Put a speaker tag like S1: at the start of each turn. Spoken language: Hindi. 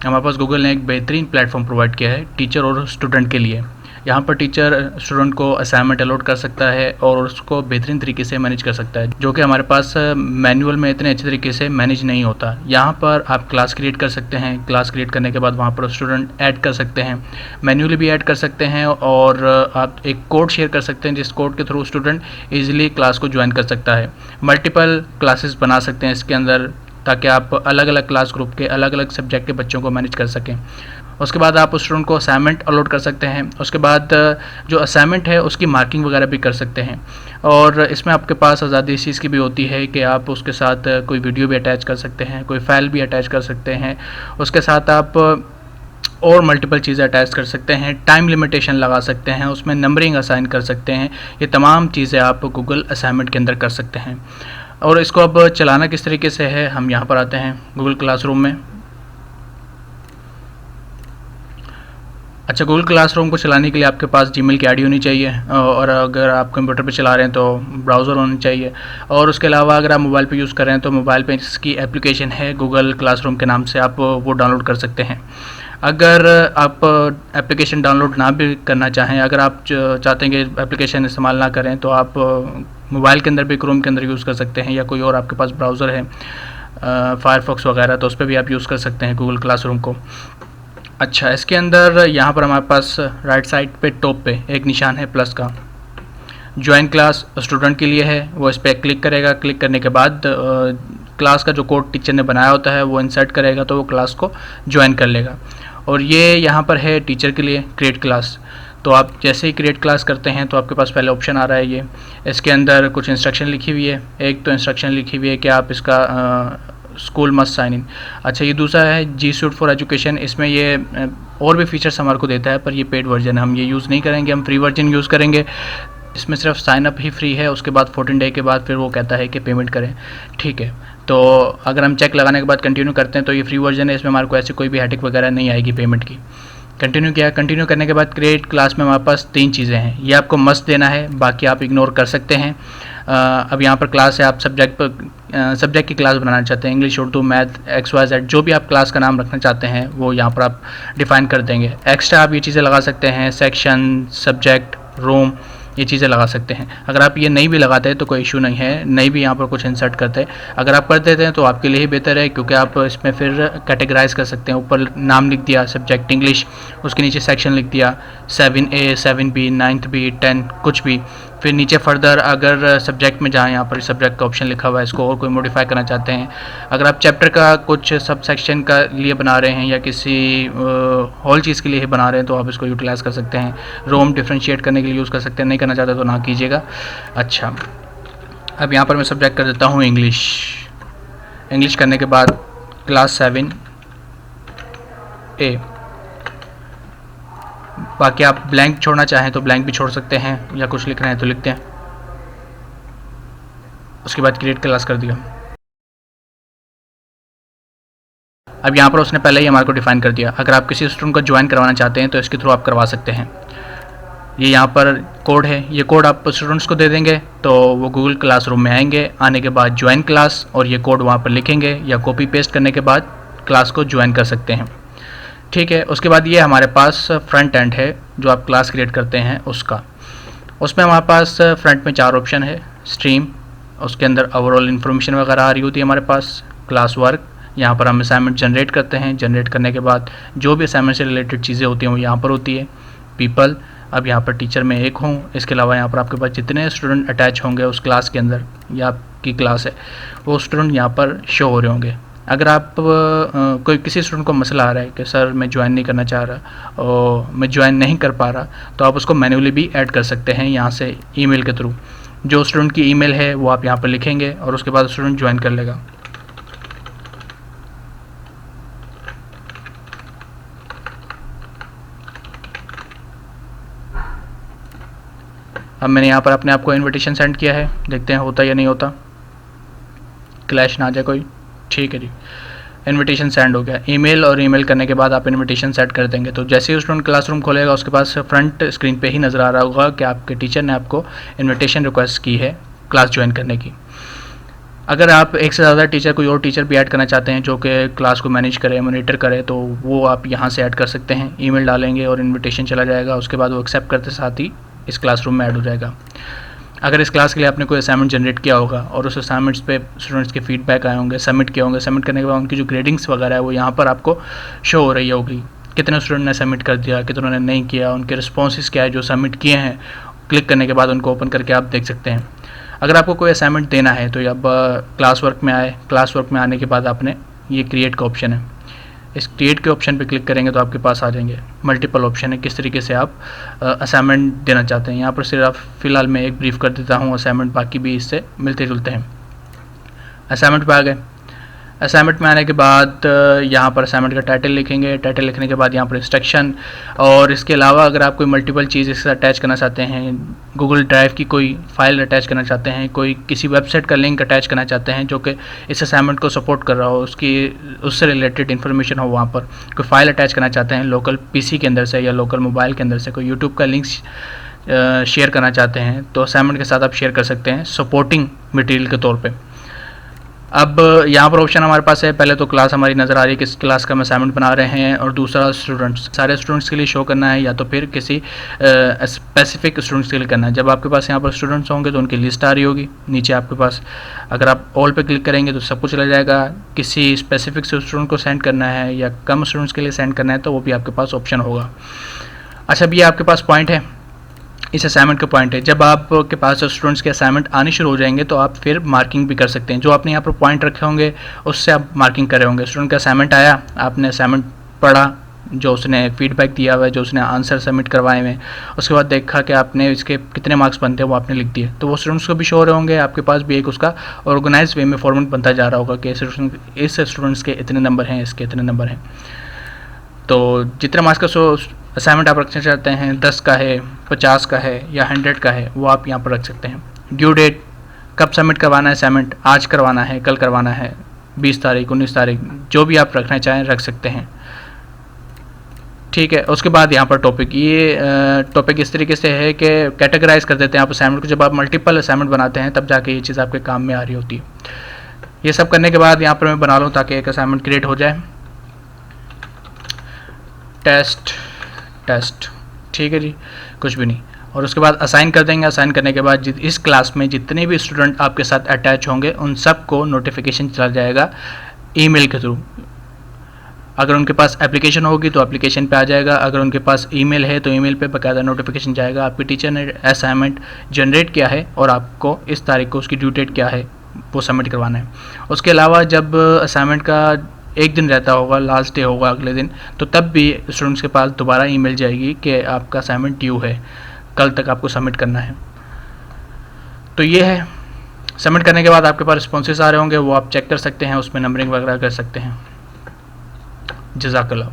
S1: हमारे पास गूगल ने एक बेहतरीन प्लेटफॉर्म प्रोवाइड किया है टीचर और स्टूडेंट के लिए। यहाँ पर टीचर स्टूडेंट को असाइनमेंट अलॉट कर सकता है और उसको बेहतरीन तरीके से मैनेज कर सकता है, जो कि हमारे पास मैनुअल में इतने अच्छे तरीके से मैनेज नहीं होता। यहाँ पर आप क्लास क्रिएट कर सकते हैं, क्लास क्रिएट करने के बाद वहाँ पर स्टूडेंट ऐड कर सकते हैं, मैन्युअली भी ऐड कर सकते हैं, और आप एक कोड शेयर कर सकते हैं जिस कोड के थ्रू स्टूडेंट ईजिली क्लास को ज्वाइन कर सकता है। मल्टीपल क्लासेस बना सकते हैं इसके अंदर, ताकि आप अलग अलग क्लास ग्रुप के अलग अलग सब्जेक्ट के बच्चों को मैनेज कर सकें। उसके बाद आप स्टूडेंट को असाइनमेंट अलॉट कर सकते हैं। उसके बाद जो असाइनमेंट है उसकी मार्किंग वगैरह भी कर सकते हैं, और इसमें आपके पास आज़ादी इस चीज़ की भी होती है कि आप उसके साथ कोई वीडियो भी अटैच कर सकते हैं, कोई फाइल भी अटैच कर सकते हैं। उसके साथ आप और मल्टीपल चीज़ें अटैच कर सकते हैं, टाइम लिमिटेशन लगा सकते हैं, उसमें नंबरिंग असाइन कर सकते हैं। ये तमाम चीज़ें आप गूगल असाइनमेंट के अंदर कर सकते हैं। और इसको अब चलाना किस तरीके से है, हम यहाँ पर आते हैं गूगल क्लासरूम में। अच्छा, गूगल क्लासरूम को चलाने के लिए आपके पास जीमेल की आईडी होनी चाहिए, और अगर आप कंप्यूटर पे चला रहे हैं तो ब्राउज़र होना चाहिए। और उसके अलावा अगर आप मोबाइल पे यूज़ कर रहे हैं तो मोबाइल पे इसकी एप्लीकेशन है गूगल क्लासरूम के नाम से, आप वो डाउनलोड कर सकते हैं। अगर आप एप्लीकेशन डाउनलोड ना भी करना चाहें, अगर आप चाहते हैं कि एप्लीकेशन इस्तेमाल ना करें, तो आप मोबाइल के अंदर भी क्रोम के अंदर यूज़ कर सकते हैं, या कोई और आपके पास ब्राउज़र है फायरफॉक्स वगैरह, तो उस पर भी आप यूज़ कर सकते हैं गूगल क्लासरूम को। अच्छा, इसके अंदर यहाँ पर हमारे पास राइट साइड पे टॉप पे एक निशान है प्लस का, ज्वाइन क्लास स्टूडेंट के लिए है। वो इस पर क्लिक करेगा, क्लिक करने के बाद क्लास का जो कोड टीचर ने बनाया होता है वो इंसर्ट करेगा, तो वो क्लास को ज्वाइन कर लेगा। और ये यहाँ पर है टीचर के लिए क्रिएट क्लास। तो आप जैसे ही क्रिएट क्लास करते हैं तो आपके पास पहले ऑप्शन आ रहा है ये, इसके अंदर कुछ इंस्ट्रक्शन लिखी हुई है। एक तो इंस्ट्रक्शन लिखी हुई है कि आप इसका स्कूल मस्ट साइन इन। अच्छा, ये दूसरा है जी सूट फॉर एजुकेशन। इसमें ये और भी फीचर्स हमारे को देता है, पर ये पेड वर्जन है, हम ये यूज़ नहीं करेंगे, हम फ्री वर्जन यूज़ करेंगे। इसमें सिर्फ साइन अप ही फ्री है, उसके बाद 14 डे के बाद फिर वो कहता है कि पेमेंट करें। ठीक है, तो अगर हम चेक लगाने के बाद कंटिन्यू करते हैं तो ये फ्री वर्जन है, इसमें हमारे को ऐसी कोई भी हेडेक वगैरह नहीं आएगी पेमेंट की। कंटिन्यू किया, कंटिन्यू करने के बाद क्रिएट क्लास में हमारे पास 3 चीज़ें हैं, ये आपको मस्ट देना है, बाकी आप इग्नोर कर सकते हैं। अब यहाँ पर क्लास है, आप सब्जेक्ट की क्लास बनाना चाहते हैं, इंग्लिश, उर्दू, मैथ, XYZ, जो भी आप क्लास का नाम रखना चाहते हैं वो यहाँ पर आप डिफ़ाइन कर देंगे। एक्स्ट्रा आप ये चीज़ें लगा सकते हैं, सेक्शन, सब्जेक्ट, रूम, ये चीज़ें लगा सकते हैं। अगर आप ये नहीं भी लगाते हैं तो कोई इशू नहीं है, नहीं भी यहाँ पर कुछ इंसर्ट करते हैं। अगर आप कर देते हैं तो आपके लिए ही बेहतर है, क्योंकि आप इसमें फिर कैटेगराइज कर सकते हैं। ऊपर नाम लिख दिया सब्जेक्ट इंग्लिश, उसके नीचे सेक्शन लिख दिया 7A, 7B, 9B, 10, कुछ भी। फिर नीचे फर्दर अगर सब्जेक्ट में जहाँ यहाँ पर सब्जेक्ट का ऑप्शन लिखा हुआ है, इसको और कोई मॉडिफाई करना चाहते हैं। अगर आप चैप्टर का कुछ सब सेक्शन का लिए बना रहे हैं या किसी होल चीज़ के लिए ही बना रहे हैं तो आप इसको यूटिलाइज़ कर सकते हैं। रोम डिफ्रेंशिएट करने के लिए यूज़ कर सकते हैं, नहीं करना चाहते तो ना कीजिएगा। अच्छा, अब यहाँ पर मैं सब्जेक्ट कर देता हूँ इंग्लिश। इंग्लिश करने के बाद क्लास 7A। बाकी आप ब्लैंक छोड़ना चाहें तो ब्लैंक भी छोड़ सकते हैं, या कुछ लिख रहे हैं तो लिखते हैं। उसके बाद क्रिएट क्लास कर दिया। अब यहाँ पर उसने पहले ही हमारे को डिफाइन कर दिया। अगर आप किसी स्टूडेंट को ज्वाइन करवाना चाहते हैं तो इसके थ्रू आप करवा सकते हैं। ये यहाँ पर कोड है, ये कोड आप स्टूडेंट्स को दे देंगे तो वो गूगल क्लासरूम में आएंगे, आने के बाद ज्वाइन क्लास, और ये कोड वहाँ पर लिखेंगे या कॉपी पेस्ट करने के बाद क्लास को ज्वाइन कर सकते हैं। ठीक है, उसके बाद ये हमारे पास फ्रंट एंड है जो आप क्लास क्रिएट करते हैं उसका। उसमें हमारे पास फ्रंट में 4 ऑप्शन है। स्ट्रीम, उसके अंदर ओवरऑल इन्फॉर्मेशन वगैरह आ रही होती है हमारे पास। क्लास वर्क, यहाँ पर हम असाइनमेंट जनरेट करते हैं, जनरेट करने के बाद जो भी असाइनमेंट से रिलेटेड चीज़ें होती हैं वो यहाँ पर होती है। पीपल, अब यहाँ पर टीचर में एक हूँ, इसके अलावा यहाँ पर आपके पास जितने स्टूडेंट अटैच होंगे उस क्लास के अंदर, या आपकी क्लास है, वो स्टूडेंट यहाँ पर शो हो रहे होंगे। अगर आप कोई किसी स्टूडेंट को मसला आ रहा है कि सर मैं ज्वाइन नहीं करना चाह रहा और मैं ज्वाइन नहीं कर पा रहा, तो आप उसको मैन्युअली भी ऐड कर सकते हैं यहाँ से ईमेल के थ्रू। जो स्टूडेंट की ईमेल है वो आप यहाँ पर लिखेंगे और उसके बाद स्टूडेंट ज्वाइन कर लेगा। अब मैंने यहाँ पर अपने आप को इन्विटेशन सेंड किया है, देखते हैं होता या नहीं होता, क्लैश ना आ जाए कोई। ठीक है जी, इनविटेशन सेंड हो गया। ईमेल और ईमेल करने के बाद आप इनविटेशन सेट कर देंगे तो जैसे ही स्टूडेंट क्लासरूम खोलेगा उसके पास फ्रंट स्क्रीन पे ही नज़र आ रहा होगा कि आपके टीचर ने आपको इनविटेशन रिक्वेस्ट की है क्लास ज्वाइन करने की। अगर आप एक से ज़्यादा टीचर, कोई और टीचर भी ऐड करना चाहते हैं जो कि क्लास को मैनेज करे, मॉनिटर करे, तो वो आप यहाँ से ऐड कर सकते हैं। ईमेल डालेंगे और इनविटेशन चला जाएगा, उसके बाद वो एक्सेप्ट करते साथ ही इस क्लासरूम में ऐड हो जाएगा। अगर इस क्लास के लिए आपने कोई असाइनमेंट जनरेट किया होगा और उस असाइनमेंट्स पे स्टूडेंट्स के फीडबैक आए होंगे, सबमिट किए होंगे, सबमिट करने के बाद उनकी जो ग्रेडिंग्स वगैरह है वो यहाँ पर आपको शो हो रही होगी। कितने स्टूडेंट ने सबमिट कर दिया, कितनों ने नहीं किया, उनके रिस्पॉन्सेज क्या है जो सबमिट किए हैं। क्लिक करने के बाद उनको ओपन करके आप देख सकते हैं। अगर आपको कोई असाइनमेंट देना है तो अब क्लास वर्क में आए, क्लास वर्क में आने के बाद आपने ये क्रिएट का ऑप्शन है, इस क्रिएट के ऑप्शन पे क्लिक करेंगे तो आपके पास आ जाएंगे मल्टीपल ऑप्शन है किस तरीके से आप असाइनमेंट देना चाहते हैं। यहाँ पर सिर्फ फ़िलहाल मैं एक ब्रीफ कर देता हूँ असाइनमेंट, बाकी भी इससे मिलते जुलते हैं। असाइनमेंट पे आ गए। असाइनमेंट में आने के बाद यहाँ पर असाइनमेंट का टाइटल लिखेंगे, टाइटल लिखने के बाद यहाँ पर इंस्ट्रक्शन, और इसके अलावा अगर आप कोई मल्टीपल चीज़ इससे अटैच करना चाहते हैं, गूगल ड्राइव की कोई फाइल अटैच करना चाहते हैं, कोई किसी वेबसाइट का लिंक अटैच करना चाहते हैं जो कि इस असाइनमेंट को सपोर्ट कर रहा हो, उससे रिलेटेड इन्फॉर्मेशन हो, वहाँ पर कोई फाइल अटैच करना चाहते हैं लोकल पीसी के अंदर से या लोकल मोबाइल के अंदर से, कोई यूट्यूब का लिंक शेयर करना चाहते हैं तो असाइनमेंट के साथ आप शेयर कर सकते हैं सपोर्टिंग मटेरियल के तौर पे। अब यहाँ पर ऑप्शन हमारे पास है, पहले तो क्लास हमारी नज़र आ रही है किस क्लास का हम असाइनमेंट बना रहे हैं, और दूसरा स्टूडेंट्स, सारे स्टूडेंट्स के लिए शो करना है या तो फिर किसी स्पेसिफिक स्टूडेंट्स के लिए करना है। जब आपके पास यहाँ पर स्टूडेंट्स होंगे तो उनकी लिस्ट आ रही होगी नीचे आपके पास। अगर आप ऑल पे क्लिक करेंगे तो सब कुछ चला जाएगा। किसी स्पेसिफिक स्टूडेंट को सेंड करना है या कम स्टूडेंट्स के लिए सेंड करना है तो वो भी आपके पास ऑप्शन होगा। अच्छा, ये आपके पास पॉइंट है, इस असाइनमेंट का पॉइंट है। जब आपके पास स्टूडेंट्स के असाइनमेंट आने शुरू हो जाएंगे तो आप फिर मार्किंग भी कर सकते हैं। जो आपने यहाँ पर पॉइंट रखे होंगे उससे आप मार्किंग कर रहे होंगे। स्टूडेंट का असाइनमेंट आया, आपने असाइनमेंट पढ़ा, जो उसने फीडबैक दिया हुआ है, जो उसने आंसर सबमिट करवाए हुए हैं, उसके बाद देखा कि आपने इसके कितने मार्क्स बनते हैं वो आपने लिख दिए, तो वो स्टूडेंट्स को भी शो हो रहे होंगे। आपके पास भी एक उसका ऑर्गेनाइज वे में फॉर्मेट बनता जा रहा होगा कि इस स्टूडेंट्स के इतने नंबर हैं, इसके इतने नंबर हैं। तो जितने मार्क्स का असाइनमेंट आप रखना चाहते हैं, 10 का है, 50 का है या 100 का है, वो आप यहाँ पर रख सकते हैं। ड्यू डेट, कब सबमिट करवाना है असाइनमेंट, आज करवाना है, कल करवाना है, 20 तारीख, 19 तारीख, जो भी आप रखना चाहें रख सकते हैं। ठीक है। उसके बाद यहाँ पर टॉपिक, ये टॉपिक इस तरीके से है कि कैटेगराइज कर देते हैं आप असाइनमेंट को। जब आप मल्टीपल असाइनमेंट बनाते हैं तब जाके ये चीज़ आपके काम में आ रही होती है। ये सब करने के बाद यहाँ पर मैं बना लूँ ताकि एक असाइनमेंट क्रिएट हो जाए। टेस्ट, ठीक है जी, कुछ भी नहीं। और उसके बाद असाइन कर देंगे। असाइन करने के बाद इस क्लास में जितने भी स्टूडेंट आपके साथ अटैच होंगे उन सब को नोटिफिकेशन चला जाएगा ईमेल के थ्रू। अगर उनके पास एप्लीकेशन होगी तो एप्लीकेशन पे आ जाएगा, अगर उनके पास ईमेल है तो ईमेल पे बाकायदा नोटिफिकेशन जाएगा आपके टीचर ने असाइनमेंट जनरेट किया है और आपको इस तारीख को उसकी ड्यू डेट क्या है वो सबमिट करवाना है। उसके अलावा जब असाइनमेंट का एक दिन रहता होगा, लास्ट डे होगा अगले दिन, तो तब भी स्टूडेंट्स के पास दोबारा ईमेल जाएगी कि आपका असाइनमेंट ड्यू है, कल तक आपको सबमिट करना है। तो ये है। सबमिट करने के बाद आपके पास रिस्पॉन्सेस आ रहे होंगे, वो आप चेक कर सकते हैं, उसमें नंबरिंग वगैरह कर सकते हैं। जज़ाकल्लाह।